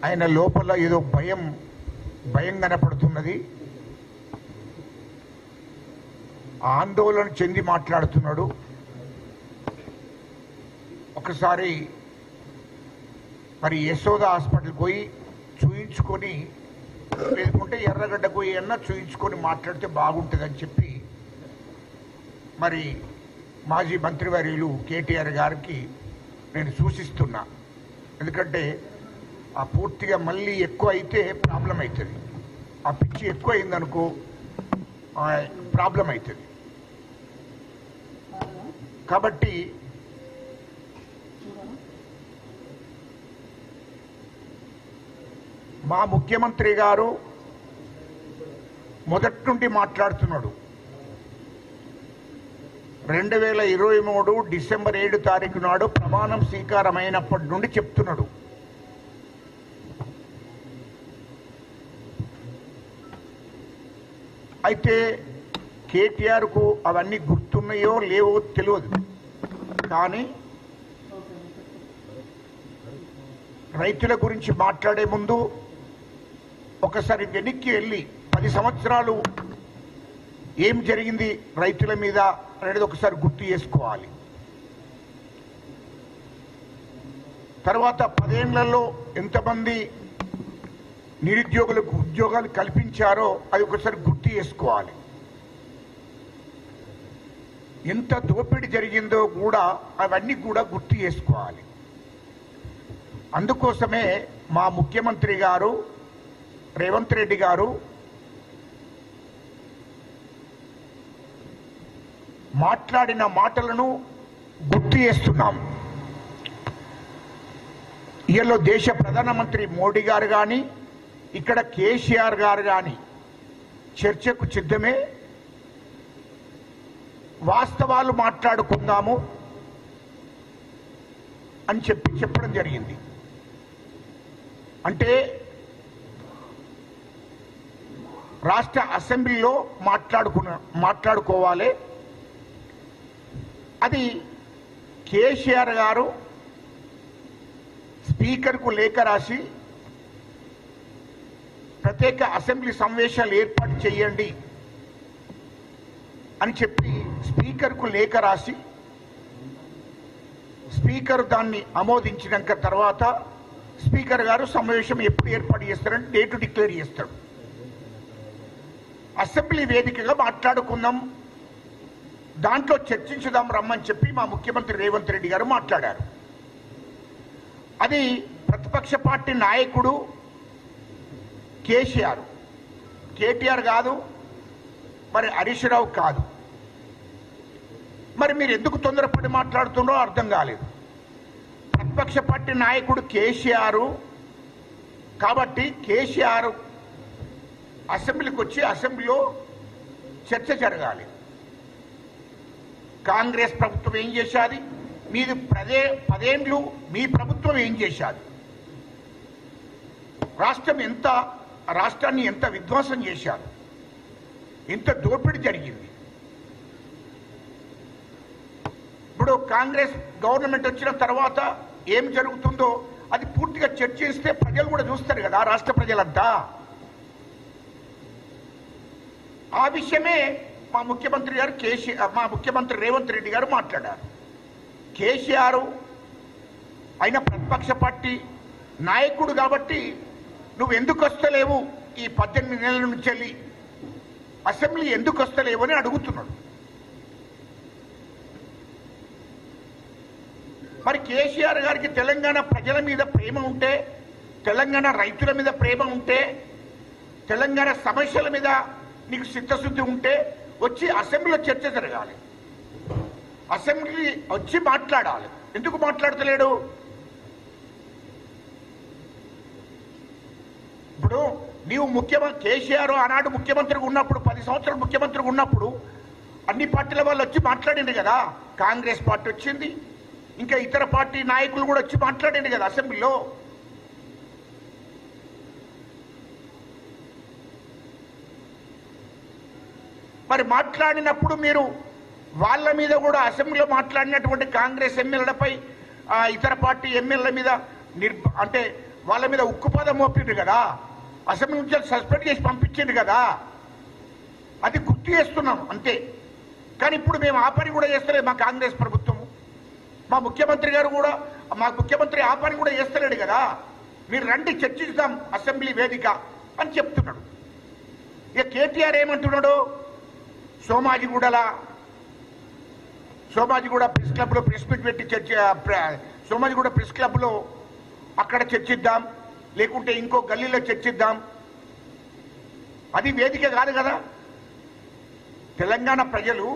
ఆయన లోపల ఏదో భయం కనపడుతున్నది, ఆందోళన చెంది మాట్లాడుతున్నాడు. ఒకసారి మరి యశోద హాస్పిటల్కి పోయి చూయించుకొని, లేకుంటే ఎర్రగడ్డకు పోయి చూయించుకొని మాట్లాడితే బాగుంటుందని చెప్పి మరి మాజీ మంత్రివర్యులు కేటీఆర్ గారికి నేను సూచిస్తున్నా. ఎందుకంటే ఆ పూర్తిగా మళ్ళీ ఎక్కువ అయితే ప్రాబ్లం అవుతుంది, ఆ పిచ్చి ఎక్కువ అయిందనుకో ప్రాబ్లం అవుతుంది. కాబట్టి మా ముఖ్యమంత్రి గారు మొదటి నుండి మాట్లాడుతున్నాడు. 2023 డిసెంబర్ 7 తారీఖు నాడు ప్రమాణం స్వీకారమైనప్పటి నుండి చెప్తున్నాడు. అయితే కేటీఆర్కు అవన్నీ గుర్తున్నాయో లేవో తెలియదు, కానీ రైతుల గురించి మాట్లాడే ముందు ఒకసారి వెనక్కి వెళ్ళి 10 సంవత్సరాలు ఏం జరిగింది రైతుల మీద అనేది ఒకసారి గుర్తు చేసుకోవాలి. తర్వాత 10 ఏళ్లలో ఎంతమంది నిరుద్యోగులకు ఉద్యోగాలు కల్పించారో అది ఒకసారి గుర్తు చేసుకోవాలి. ఎంత దోపిడీ జరిగిందో కూడా అవన్నీ కూడా గుర్తు చేసుకోవాలి. అందుకోసమే మా ముఖ్యమంత్రి గారు రేవంత్ రెడ్డి గారు మాట్లాడిన మాటలను గుర్తు చేస్తున్నాం. ఇయలో దేశ ప్రధానమంత్రి మోడీ గారు కానీ ఇక్కడ కేసీఆర్ గారు కానీ చర్చకు సిద్ధమే. వాస్తవాలు మాట్లాడుకుందాము అని చెప్పడం జరిగింది. అంటే రాష్ట్ర అసెంబ్లీలో మాట్లాడుకోవాలి. అది కేసీఆర్ గారు స్పీకర్కు లేఖ రాసి ప్రత్యేక అసెంబ్లీ సమావేశాలు ఏర్పాటు చేయండి అని చెప్పి స్పీకర్కు లేఖ రాసి స్పీకర్ దాన్ని ఆమోదించినాక తర్వాత స్పీకర్ గారు సమావేశం ఎప్పుడు ఏర్పాటు చేస్తారంటే డేటు డిక్లేర్ చేస్తాడు. అసెంబ్లీ వేదికగా మాట్లాడుకుందాం, దాంట్లో చర్చించుదాం రమ్మని చెప్పి మా ముఖ్యమంత్రి రేవంత్ రెడ్డి గారు మాట్లాడారు. అది ప్రతిపక్ష పార్టీ నాయకుడు కేటీఆర్ కాదు, మరి హరీష్ రావు కాదు. మరి మీరు ఎందుకు తొందరపడి మాట్లాడుతున్నారో అర్థం కాలేదు. ప్రతిపక్ష పార్టీ నాయకుడు కేసీఆర్ కాబట్టి కేసీఆర్ అసెంబ్లీకి వచ్చి అసెంబ్లీలో చర్చ జరగాలి. కాంగ్రెస్ ప్రభుత్వం ఏం చేశాది, మీది 10 ఏళ్ళు మీ ప్రభుత్వం ఏం చేశాది, రాష్ట్రాన్ని ఎంత విధ్వంసం చేశారు, ఎంత దోపిడీ జరిగింది. ఇప్పుడు కాంగ్రెస్ గవర్నమెంట్ వచ్చిన తర్వాత ఏం జరుగుతుందో అది పూర్తిగా చర్చిస్తే ప్రజలు కూడా చూస్తారు కదా, రాష్ట్ర ప్రజలంతా. ఆ విషయమే మా ముఖ్యమంత్రి రేవంత్ రెడ్డి గారు మాట్లాడారు. కేసీఆర్ ఆయన ప్రతిపక్ష పార్టీ నాయకుడు కాబట్టి నువ్వు ఎందుకు వస్తలేవు, ఈ 18 నెలల నుంచి వెళ్ళి అసెంబ్లీ ఎందుకు వస్తలేవు అని అడుగుతున్నాడు. మరి కేసీఆర్ గారికి తెలంగాణ ప్రజల మీద ప్రేమ ఉంటే, తెలంగాణ రైతుల మీద ప్రేమ ఉంటే, తెలంగాణ సమస్యల మీద నీకు చిత్తశుద్ధి ఉంటే వచ్చి అసెంబ్లీలో చర్చ జరగాలి, అసెంబ్లీ వచ్చి మాట్లాడాలి. ఎందుకు మాట్లాడతలేడు? ఇప్పుడు నీవు కేసీఆర్ ఆనాడు ముఖ్యమంత్రిగా ఉన్నప్పుడు 10 సంవత్సరాలు ముఖ్యమంత్రిగా ఉన్నప్పుడు అన్ని పార్టీల వాళ్ళు వచ్చి మాట్లాడింది కదా. కాంగ్రెస్ పార్టీ వచ్చింది, ఇంకా ఇతర పార్టీ నాయకులు కూడా వచ్చి మాట్లాడింది కదా అసెంబ్లీలో. మరి మాట్లాడినప్పుడు మీరు వాళ్ళ మీద కూడా అసెంబ్లీలో మాట్లాడినటువంటి కాంగ్రెస్ ఎమ్మెల్యేలపై ఇతర పార్టీ ఎమ్మెల్యేల మీద అంటే వాళ్ళ మీద ఉక్కుపాదం మోపిండ్రు కదా, అసెంబ్లీ నుంచి సస్పెండ్ చేసి పంపించిండ్రు కదా, అది గుర్తు చేస్తున్నాం అంతే. కానీ ఇప్పుడు మేము ఆ పని కూడా చేస్తలేదు మా కాంగ్రెస్ ప్రభుత్వము. మా ముఖ్యమంత్రి గారు కూడా, మా ముఖ్యమంత్రి ఆ పని కూడా చేస్తలేడు కదా. మీరు రండి చర్చిద్దాం అసెంబ్లీ వేదిక అని చెప్తున్నాడు. ఇక కేటీఆర్ ఏమంటున్నాడు, సోమాజిగూడ ప్రెస్ క్లబ్లో ప్రెస్ మీట్ పెట్టి సోమాజిగూడ ప్రెస్ క్లబ్లో అక్కడ చర్చిద్దాం, లేకుంటే ఇంకో గల్లీలో చర్చిద్దాం. అది వేదిక కాదు కదా. తెలంగాణ ప్రజలు